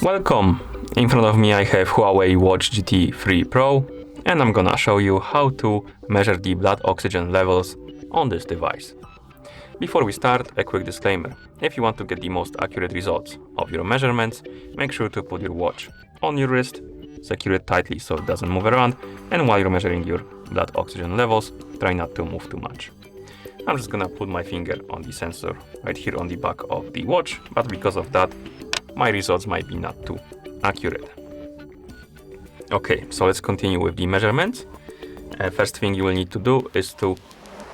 Welcome! In front of me I have HUAWEI Watch GT 3 Pro, and I'm gonna show you how to measure the blood oxygen levels on this device. Before we start, a quick disclaimer. If you want to get the most accurate results of your measurements, make sure to put your watch on your wrist, secure it tightly so it doesn't move around, and while you're measuring your blood oxygen levels, try not to move too much. I'm just gonna put my finger on the sensor right here on the back of the watch, but because of that, my results might be not too accurate. Okay, so let's continue with the measurements. First thing you will need to do is to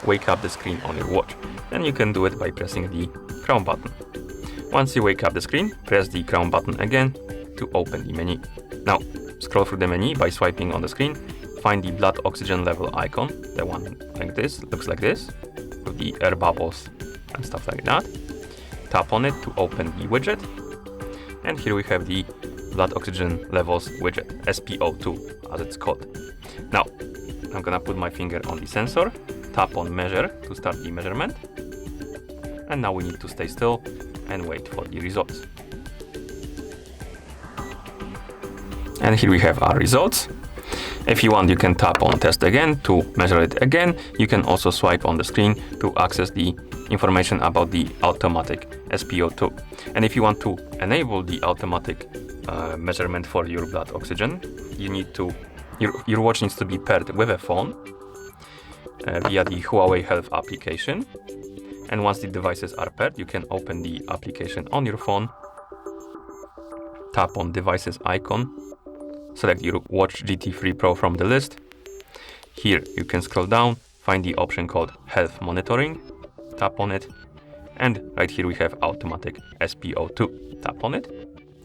wake up the screen on your watch. Then you can do it by pressing the crown button. Once you wake up the screen, press the crown button again to open the menu. Now, scroll through the menu by swiping on the screen. Find the blood oxygen level icon, the one like this, looks like this, with the air bubbles and stuff like that. Tap on it to open the widget. And here we have the blood oxygen levels widget, SpO2 as it's called. Now, I'm gonna put my finger on the sensor, tap on measure to start the measurement. And now we need to stay still and wait for the results. And here we have our results. If you want, you can tap on test again to measure it again. You can also swipe on the screen to access the information about the automatic SpO2. And if you want to enable the automatic measurement for your blood oxygen, you need to, your watch needs to be paired with a phone via the HUAWEI Health application. And once the devices are paired, you can open the application on your phone, tap on devices icon, select your Watch GT 3 Pro from the list. Here you can scroll down, find the option called Health Monitoring, tap on it, and right here we have automatic SpO2. Tap on it,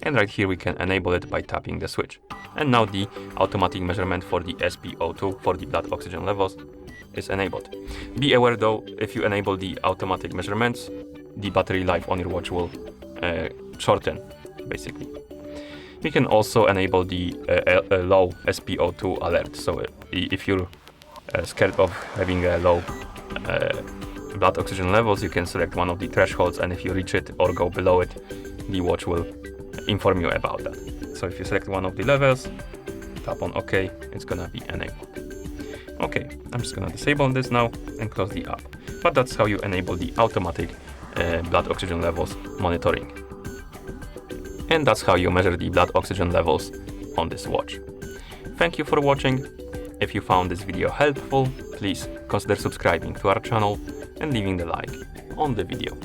and right here we can enable it by tapping the switch. And now the automatic measurement for the SpO2 for the blood oxygen levels is enabled. Be aware though, if you enable the automatic measurements, the battery life on your watch will shorten, basically. We can also enable the low SpO2 alert. So if you're scared of having a low blood oxygen levels, you can select one of the thresholds, and if you reach it or go below it, the watch will inform you about that. So if you select one of the levels, tap on OK, it's gonna be enabled. Okay, I'm just gonna disable this now and close the app. But that's how you enable the automatic blood oxygen levels monitoring. And that's how you measure the blood oxygen levels on this watch. Thank you for watching. If you found this video helpful, please consider subscribing to our channel and leaving a like on the video.